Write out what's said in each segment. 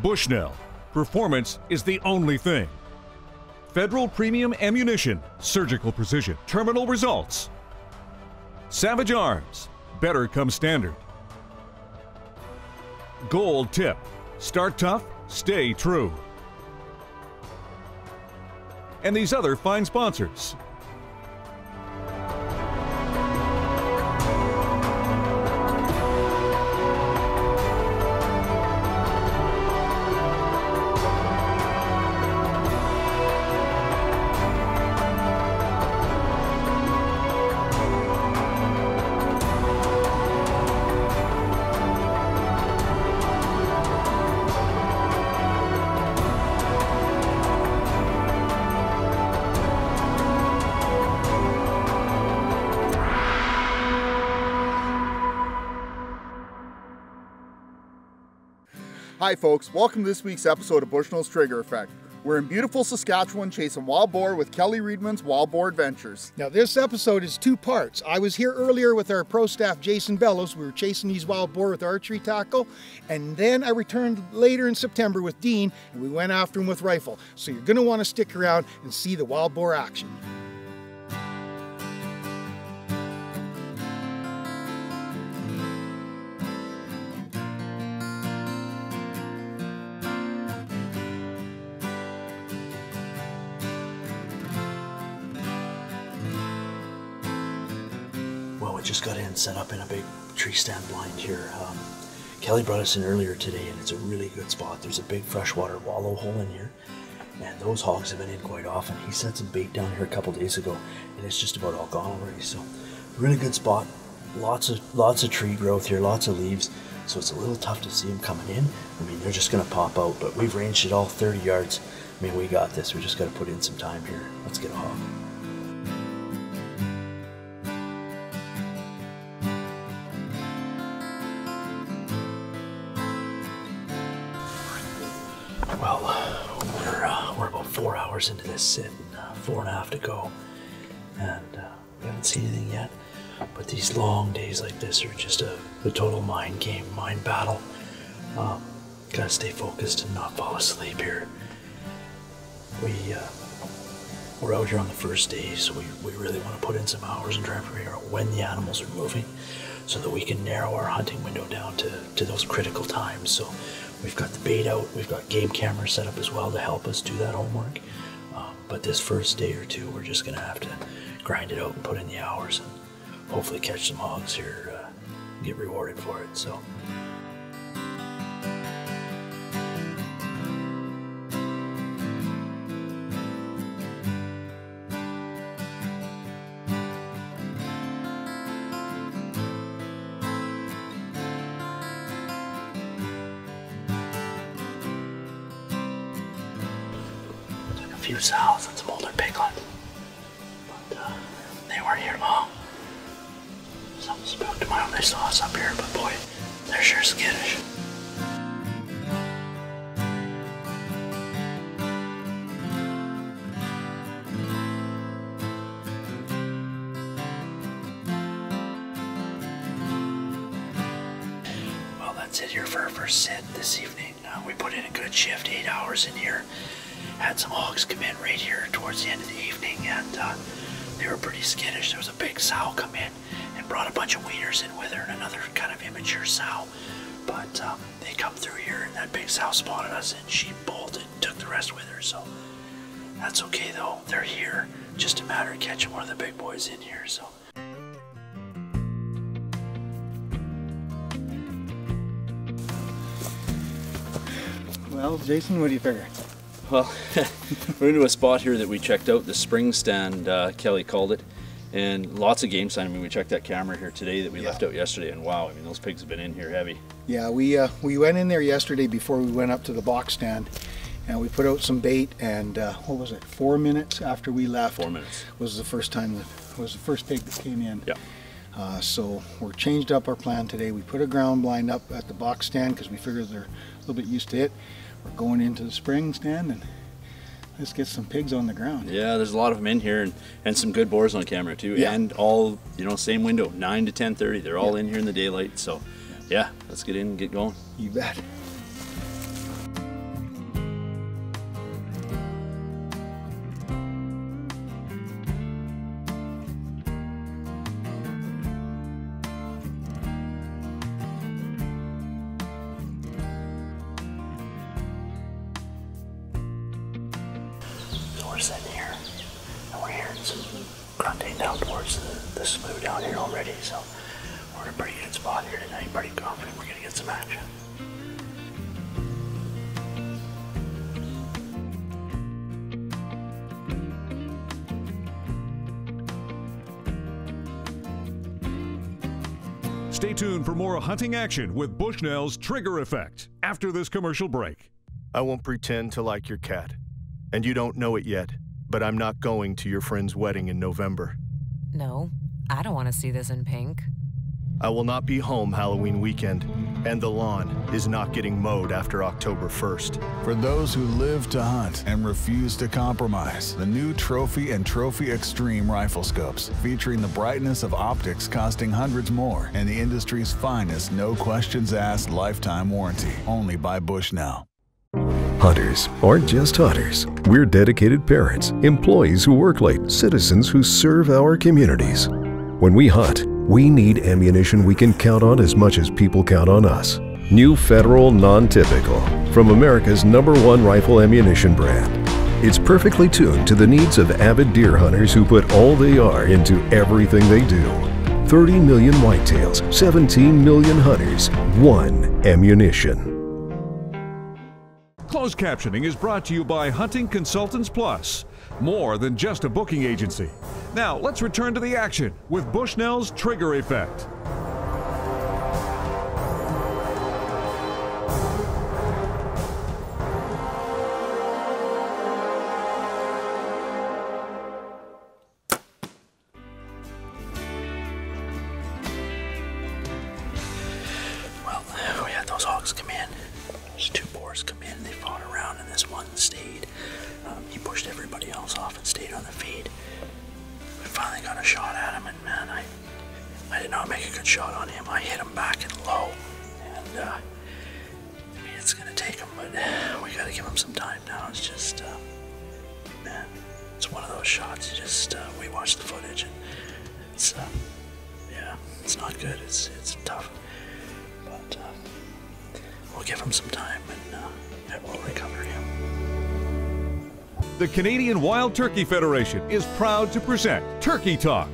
Bushnell, performance is the only thing. Federal Premium Ammunition, surgical precision, terminal results. Savage Arms, better come standard. Gold Tip, start tough, stay true. And these other fine sponsors. Hi folks, welcome to this week's episode of Bushnell's Trigger Effect. We're in beautiful Saskatchewan chasing wild boar with Kelly Readman's Wild Boar Adventures. Now this episode is two parts. I was here earlier with our pro staff Jason Bellows. We were chasing these wild boar with archery tackle, and then I returned later in September with Dean and we went after him with rifle. So you're going to want to stick around and see the wild boar action. Just got in, set up in a big tree stand blind here. Kelly brought us in earlier today and it's a really good spot. There's a big freshwater wallow hole in here and those hogs have been in quite often. He set some bait down here a couple days ago and it's just about all gone already. So really good spot. Lots of tree growth here, lots of leaves. So it's a little tough to see them coming in. I mean, they're just gonna pop out, but we've ranged it all 30 yards. I mean, we got this. We just gotta put in some time here. Let's get a hog. Well, we're about 4 hours into this sit and 4.5 to go, and we haven't seen anything yet. But these long days like this are just a total mind game, mind battle. Gotta stay focused and not fall asleep here. We're out here on the first day, so we really want to put in some hours and try to figure out when the animals are moving, so that we can narrow our hunting window down to those critical times. So we've got the bait out, we've got game cameras set up as well to help us do that homework. But this first day or two, we're just gonna have to grind it out and put in the hours and hopefully catch some hogs here, and get rewarded for it. So. A few sows and some older piglet, but they weren't here long. Something spooked them out when they saw us up here, but boy, they're sure skittish. Well, that's it here for our first sit this evening. We put in a good shift, 8 hours in here. Had some hogs come in right here towards the end of the evening, and they were pretty skittish. There was a big sow come in and brought a bunch of weaners in with her and another kind of immature sow. But they come through here and that big sow spotted us and she bolted and took the rest with her. So that's okay though, they're here. Just a matter of catching one of the big boys in here. So. Well, Jason, what do you figure? Well, we're into a spot here that we checked out, the spring stand, Kelly called it, and lots of game sign. I mean, we checked that camera here today that we left out yesterday, and wow, I mean, those pigs have been in here heavy. Yeah, we went in there yesterday before we went up to the box stand, and we put out some bait, and what was it, 4 minutes after we left 4 minutes was the first time that was the first pig that came in. Yeah. So we're changed up our plan today. We put a ground blind up at the box stand because we figured they're a little bit used to it. We're going into the spring stand and let's get some pigs on the ground. Yeah, there's a lot of them in here, and some good boars on camera too. Yeah. And all, you know, same window, 9 to 10:30. They're all in here in the daylight. So yeah, let's get in and get going. You bet. we're sitting here, and we're hearing some grunting down towards the slough down here already, so we're in a pretty good spot here tonight, pretty confident we're going to get some action. Stay tuned for more hunting action with Bushnell's Trigger Effect after this commercial break. I won't pretend to like your cat. And you don't know it yet, but I'm not going to your friend's wedding in November. No, I don't want to see this in pink. I will not be home Halloween weekend, and the lawn is not getting mowed after October 1st. For those who live to hunt and refuse to compromise, the new Trophy and Trophy Extreme rifle scopes, featuring the brightness of optics costing hundreds more, and the industry's finest no questions asked lifetime warranty, only by Bushnell. Hunters aren't just hunters. We're dedicated parents, employees who work late, citizens who serve our communities. When we hunt, we need ammunition we can count on as much as people count on us. New Federal Non-Typical from America's #1 rifle ammunition brand. It's perfectly tuned to the needs of avid deer hunters who put all they are into everything they do. 30 million whitetails, 17 million hunters, one ammunition. Closed captioning is brought to you by Hunting Consultants Plus, more than just a booking agency. Now, let's return to the action with Bushnell's Trigger Effect. Well, we had those hogs come in. There's 2 boars come in, they fought around, and this one stayed. He pushed everybody else off and stayed on the feed. We finally got a shot at him, and man, I did not make a good shot on him. I hit him back and low, and I mean, it's gonna take him, but we gotta give him some time now. It's just, man, it's one of those shots. You just, we watched the footage, and it's, yeah, it's not good. It's tough, but we'll give him some time, and we'll recover him. The Canadian Wild Turkey Federation is proud to present Turkey Talk.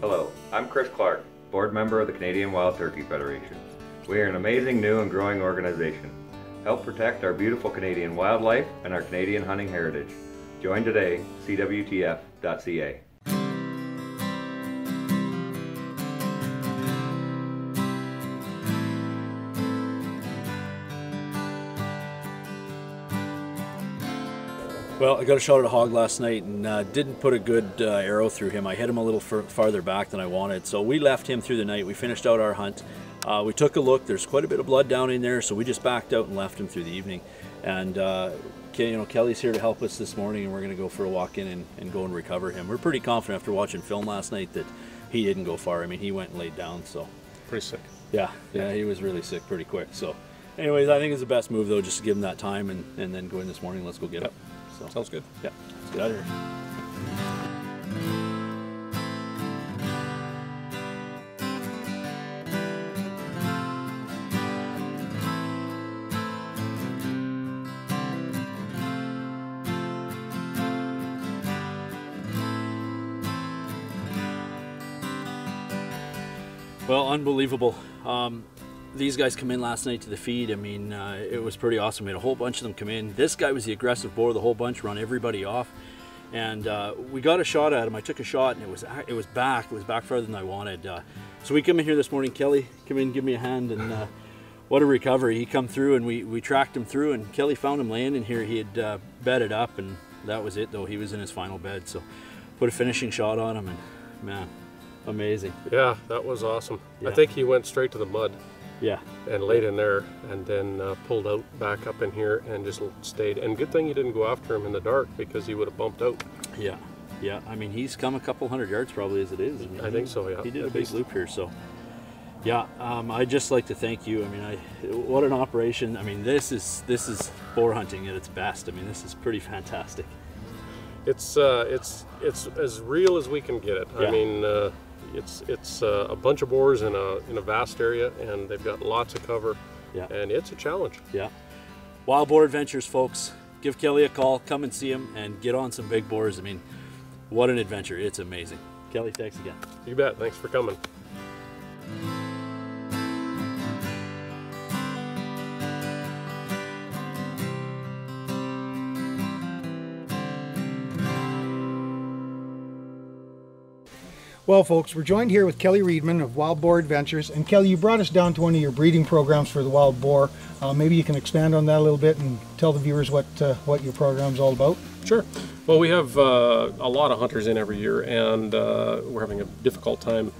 Hello, I'm Chris Clark, board member of the Canadian Wild Turkey Federation. We are an amazing new and growing organization. Help protect our beautiful Canadian wildlife and our Canadian hunting heritage. Join today, cwtf.ca. Well, I got a shot at a hog last night and didn't put a good arrow through him. I hit him a little farther back than I wanted, so we left him through the night. We finished out our hunt. We took a look. There's quite a bit of blood down in there, so we just backed out and left him through the evening. And you know, Kelly's here to help us this morning, and we're going to go for a walk in and go and recover him. We're pretty confident after watching film last night that he didn't go far. I mean, he went and laid down, so. Pretty sick. Yeah, he was really sick pretty quick. So anyways, I think it's the best move, though, just to give him that time and then go in this morning. Let's go get him. So, sounds good. Yeah, let's get out of here. Well, unbelievable. These guys come in last night to the feed. I mean, it was pretty awesome. We had a whole bunch of them come in. This guy was the aggressive boar, the whole bunch, run everybody off. And we got a shot at him. I took a shot, and it was back. It was back farther than I wanted. So we come in here this morning. Kelly, come in, give me a hand, and what a recovery. He come through, and we tracked him through, and Kelly found him laying in here. He had bedded up, and that was it, though. He was in his final bed. So put a finishing shot on him, and man, amazing. Yeah, that was awesome. Yeah. I think he went straight to the mud. Yeah. And laid in there, and then pulled out back up in here and just stayed. And good thing you didn't go after him in the dark, because he would have bumped out. Yeah, yeah. I mean, he's come a couple hundred yards probably as it is. I mean, I think so, yeah. He did a big loop here, so. Yeah, I'd just like to thank you. I mean, what an operation. I mean, this is boar hunting at its best. I mean, this is pretty fantastic. It's as real as we can get it. Yeah. I mean, it's a bunch of boars in a vast area, and they've got lots of cover. Yeah. And it's a challenge. Yeah. Wild Boar Adventures, folks. Give Kelly a call, come and see him, and get on some big boars. I mean, what an adventure. It's amazing. Kelly, thanks again. You bet. Thanks for coming. Well, folks, we're joined here with Kelly Readman of Wild Boar Adventures. And Kelly, you brought us down to one of your breeding programs for the wild boar. Maybe you can expand on that a little bit and tell the viewers what your program's all about. Sure. Well, we have a lot of hunters in every year, and we're having a difficult time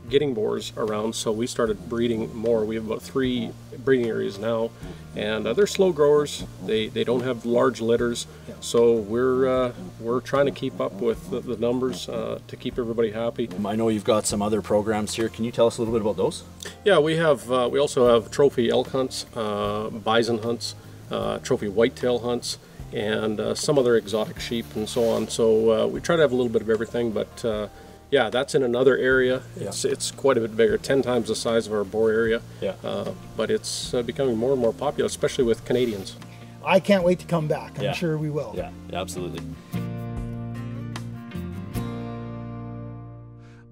getting boars around, so we started breeding more. We have about 3 breeding areas now, and they're slow growers. They don't have large litters, so we're trying to keep up with the numbers to keep everybody happy. I know you've got some other programs here. Can you tell us a little bit about those? Yeah, we also have trophy elk hunts, bison hunts, trophy whitetail hunts, and some other exotic sheep and so on. So we try to have a little bit of everything, but yeah, that's in another area. It's quite a bit bigger, 10 times the size of our boar area. But it's becoming more and more popular, especially with Canadians. I can't wait to come back. I'm sure we will. Yeah, absolutely.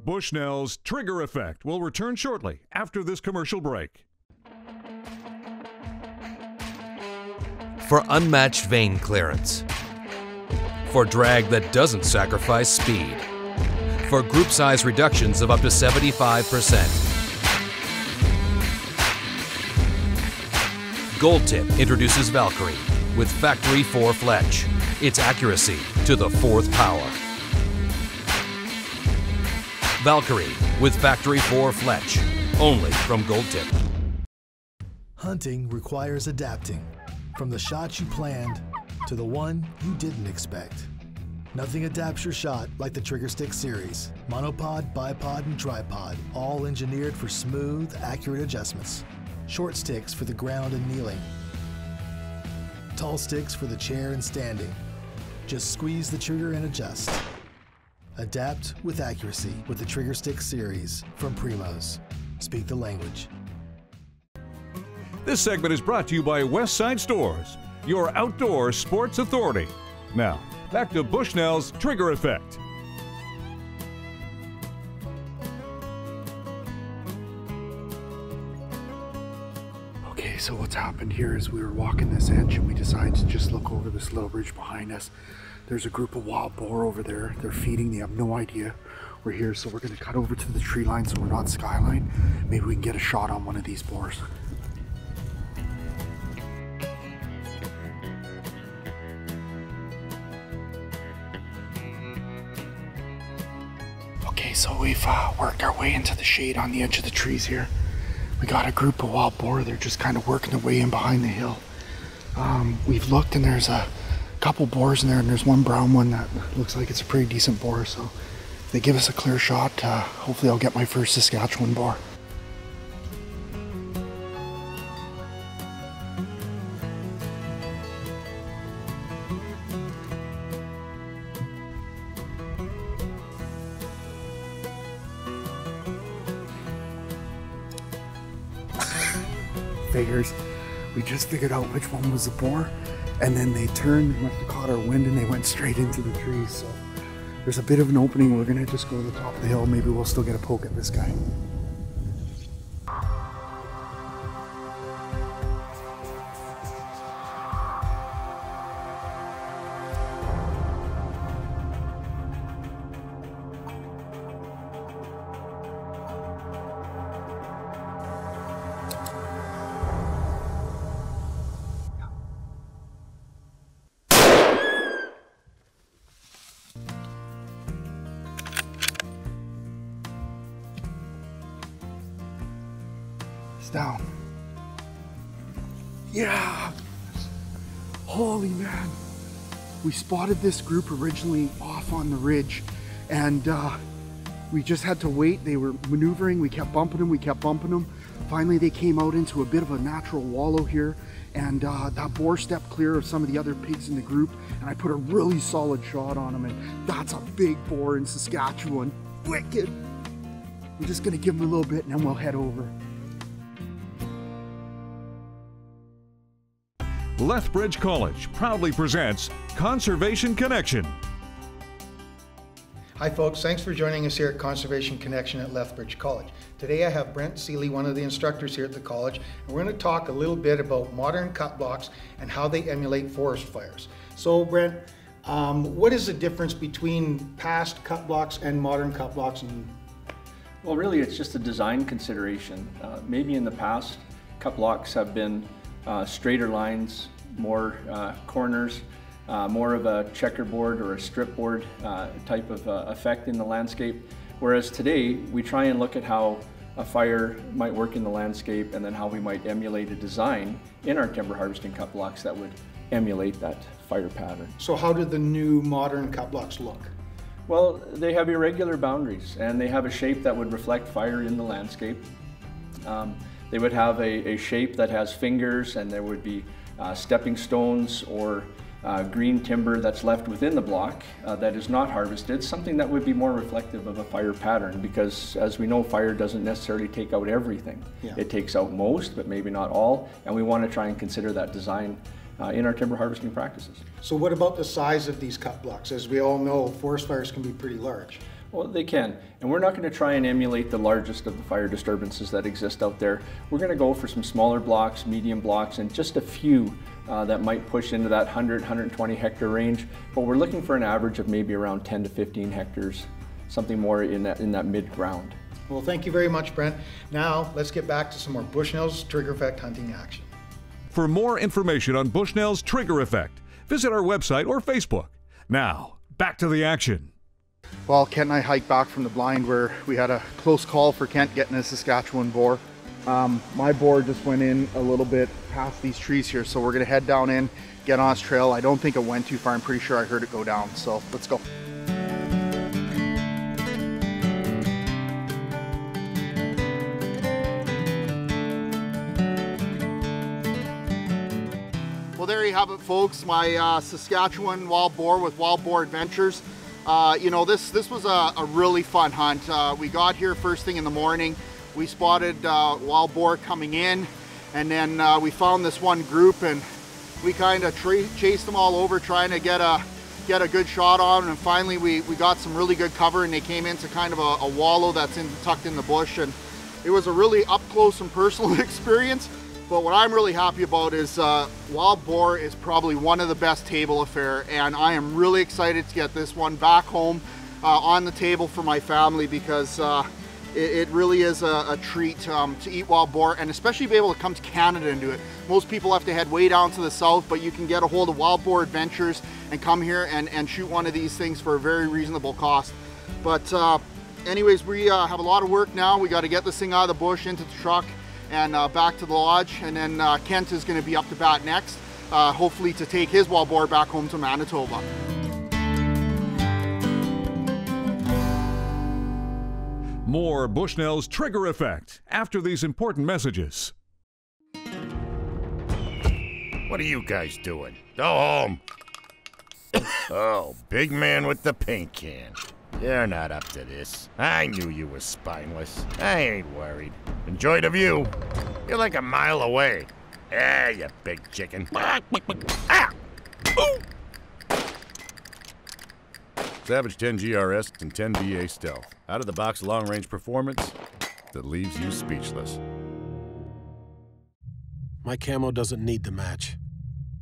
Bushnell's Trigger Effect will return shortly after this commercial break. For unmatched vein clearance. For drag that doesn't sacrifice speed. For group size reductions of up to 75%. Gold Tip introduces Valkyrie with Factory 4 Fletch. Its accuracy to the 4th power. Valkyrie with Factory 4 Fletch, only from Gold Tip. Hunting requires adapting, from the shot you planned to the one you didn't expect. Nothing adapts your shot like the Trigger Stick series. Monopod, bipod, and tripod, all engineered for smooth, accurate adjustments. Short sticks for the ground and kneeling. Tall sticks for the chair and standing. Just squeeze the trigger and adjust. Adapt with accuracy with the Trigger Stick series from Primos. Speak the language. This segment is brought to you by Westside Stores, your outdoor sports authority. Now, back to Bushnell's Trigger Effect. Okay, so what's happened here is we were walking this edge and we decided to just look over this little ridge behind us. There's a group of wild boar over there. They're feeding. They have no idea we're here, so we're going to cut over to the tree line so we're not skyline. Maybe we can get a shot on one of these boars. Okay, so we've worked our way into the shade on the edge of the trees here. We got a group of wild boar. They're just kind of working their way in behind the hill. We've looked and there's a couple boars in there, and there's one brown one that looks like it's a pretty decent boar. So if they give us a clear shot, hopefully I'll get my first Saskatchewan boar. Figures. We just figured out which one was the boar, and then they turned, they must have caught our wind, and they went straight into the trees. So there's a bit of an opening. We're gonna just go to the top of the hill. Maybe we'll still get a poke at this guy. Down. Yeah! Holy man! We spotted this group originally off on the ridge, and we just had to wait. They were maneuvering. We kept bumping them. Finally, they came out into a bit of a natural wallow here, and that boar stepped clear of some of the other pigs in the group, and I put a really solid shot on him, and that's a big boar in Saskatchewan. Wicked! I'm just gonna give him a little bit, and then we'll head over. Lethbridge College proudly presents Conservation Connection. Hi folks, thanks for joining us here at Conservation Connection at Lethbridge College. Today I have Brent Seeley, one of the instructors here at the college, and we're going to talk a little bit about modern cut blocks and how they emulate forest fires. So Brent, what is the difference between past cut blocks and modern cut blocks? Well, really it's just a design consideration. Maybe in the past cut blocks have been straighter lines, more corners, more of a checkerboard or a strip board type of effect in the landscape. Whereas today, we try and look at how a fire might work in the landscape and then how we might emulate a design in our timber harvesting cut blocks that would emulate that fire pattern. So how do the new modern cut blocks look? Well, they have irregular boundaries and they have a shape that would reflect fire in the landscape. They would have a shape that has fingers, and there would be stepping stones or green timber that's left within the block that is not harvested, something that would be more reflective of a fire pattern, because as we know, fire doesn't necessarily take out everything. Yeah. It takes out most, but maybe not all, and we want to try and consider that design in our timber harvesting practices. So what about the size of these cut blocks? As we all know, forest fires can be pretty large. Well, they can, and we're not going to try and emulate the largest of the fire disturbances that exist out there. We're going to go for some smaller blocks, medium blocks, and just a few that might push into that 100, 120 hectare range, but we're looking for an average of maybe around 10 to 15 hectares, something more in that mid-ground. Well, thank you very much, Brent. Now, let's get back to some more Bushnell's trigger effect hunting action. For more information on Bushnell's trigger effect, visit our website or Facebook. Now, back to the action. Well, Kent and I hiked back from the blind where we had a close call for Kent getting a Saskatchewan boar. My boar just went in a little bit past these trees here, so we're gonna head down in, get on his trail. I don't think it went too far. I'm pretty sure I heard it go down, so let's go. Well, there you have it, folks. My Saskatchewan wild boar with Wild Boar Adventures. You know, this was a really fun hunt. We got here first thing in the morning. We spotted wild boar coming in, and then we found this one group, and we kind of chased them all over trying to get a good shot on them. And finally we got some really good cover, and they came into kind of a wallow that's tucked in the bush, and it was a really up close and personal experience. But what I'm really happy about is wild boar is probably one of the best table affair, and I am really excited to get this one back home on the table for my family, because it really is a treat to eat wild boar, and especially be able to come to Canada and do it. Most people have to head way down to the south, but you can get a hold of Wild Boar Adventures and come here and shoot one of these things for a very reasonable cost. But anyways, we have a lot of work now. We got to get this thing out of the bush, into the truck, and back to the lodge, and then Kent is going to be up to bat next, hopefully to take his wild boar back home to Manitoba. More Bushnell's trigger effect after these important messages. What are you guys doing? Go home. Oh, big man with the paint can. You're not up to this. I knew you were spineless. I ain't worried. Enjoy the view. You're like a mile away. Yeah, you big chicken. Ah! Ooh! Savage 10 GRS and 10 VA Stealth. Out-of-the-box long-range performance that leaves you speechless. My camo doesn't need the match,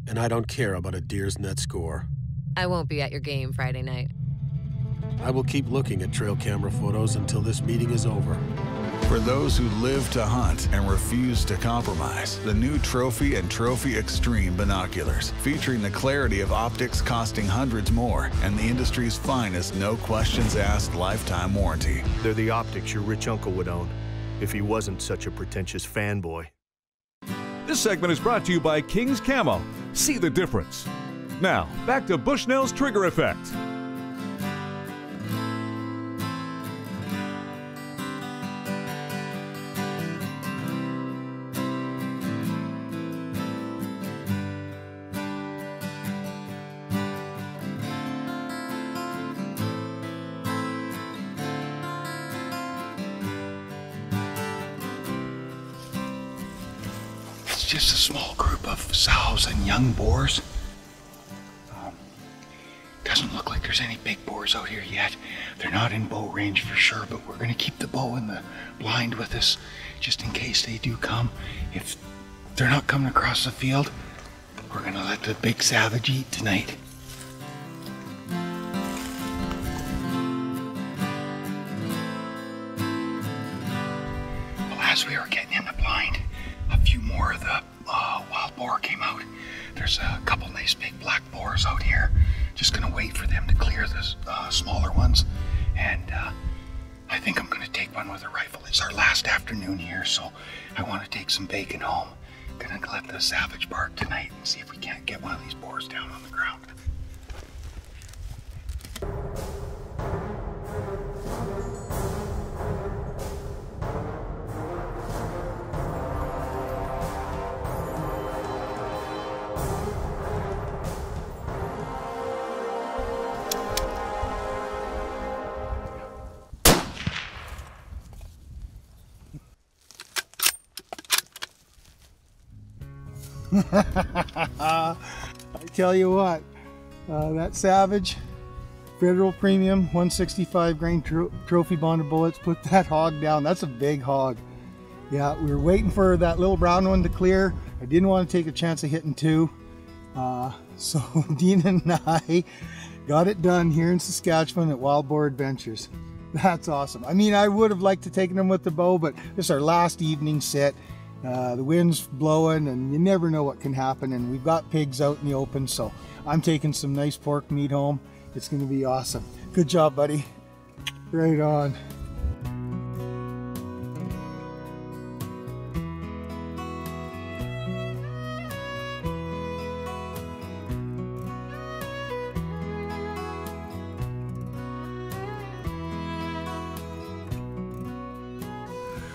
and I don't care about a deer's net score. I won't be at your game Friday night. I will keep looking at trail camera photos until this meeting is over. For those who live to hunt and refuse to compromise, the new Trophy and Trophy Extreme binoculars, featuring the clarity of optics costing hundreds more and the industry's finest no questions asked lifetime warranty. They're the optics your rich uncle would own if he wasn't such a pretentious fanboy. This segment is brought to you by King's Camo. See the difference. Now, back to Bushnell's trigger effect. it's just a small group of sows and young boars. Doesn't look like there's any big boars out here yet. They're not in bow range for sure, but we're gonna keep the bow and the blind with us just in case they do come. If they're not coming across the field, we're gonna let the big savage eat tonight. Well, as we were getting in the blind, a few more of the wild boar came out. There's a couple nice big black boars out here. Just gonna wait for them to clear the smaller ones, and I think I'm gonna take one with a rifle. It's our last afternoon here, so I want to take some bacon home. Gonna let the savage bark tonight and see if we can't get one of these boars down on the ground. I tell you what, that Savage Federal Premium 165 grain trophy bonded bullets put that hog down. That's a big hog. Yeah, we were waiting for that little brown one to clear. I didn't want to take a chance of hitting two. So Dean and I got it done here in Saskatchewan at Wild Boar Adventures. That's awesome. I mean, I would have liked to take them with the bow, but this is our last evening sit. The wind's blowing and you never know what can happen, and we've got pigs out in the open, so I'm taking some nice pork meat home. It's going to be awesome. Good job, buddy. Right on.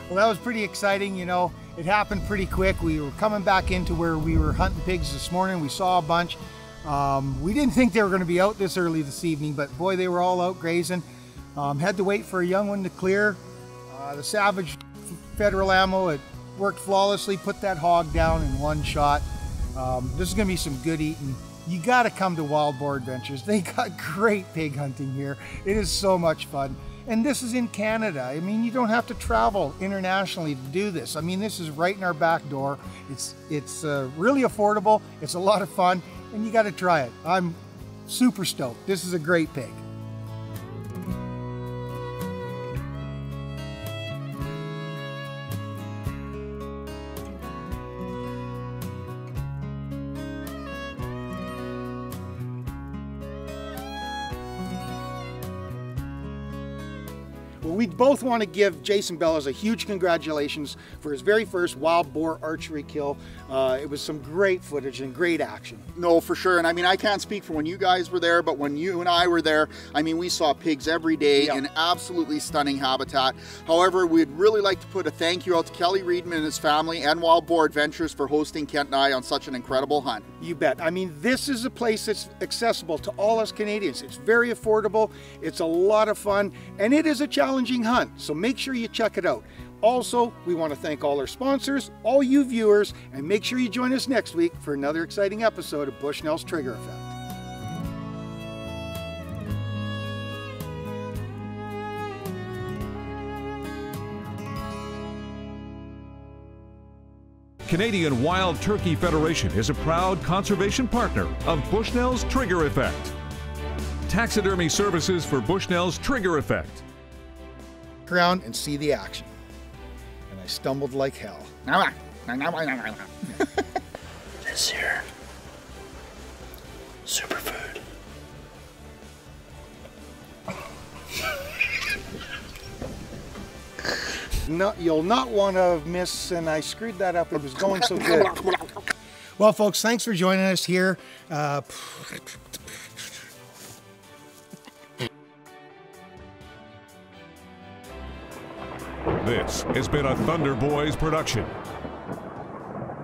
Well, that was pretty exciting, you know. It happened pretty quick. We were coming back into where we were hunting pigs this morning. We saw a bunch. We didn't think they were going to be out this early this evening, but boy, they were all out grazing. Had to wait for a young one to clear. The Savage Federal ammo, it worked flawlessly, put that hog down in one shot. This is going to be some good eating. You got to come to Wild Boar Adventures. They got great pig hunting here. It is so much fun. And this is in Canada. I mean, you don't have to travel internationally to do this. I mean, this is right in our back door. It's really affordable. It's a lot of fun, and you got to try it. I'm super stoked. This is a great pig. Well, we both want to give Jason Bellows a huge congratulations for his very first wild boar archery kill. It was some great footage and great action. No, for sure. And I mean, I can't speak for when you guys were there, but when you and I were there, I mean, we saw pigs every day in absolutely stunning habitat. However, we'd really like to put a thank you out to Kelly Readman and his family and Wild Boar Adventures for hosting Kent and I on such an incredible hunt. You bet. I mean, this is a place that's accessible to all us Canadians. It's very affordable, it's a lot of fun, and it is a challenging hunt, so make sure you check it out. Also, we want to thank all our sponsors, all you viewers, and make sure you join us next week for another exciting episode of Bushnell's Trigger Effect. Canadian Wild Turkey Federation is a proud conservation partner of Bushnell's Trigger Effect. Taxidermy services for Bushnell's Trigger Effect. Around and see the action. And I stumbled like hell. This here, superfood. No, you'll not want to miss, and I screwed that up. It was going so good. Well, folks, thanks for joining us here. This has been a Thunder Boys production.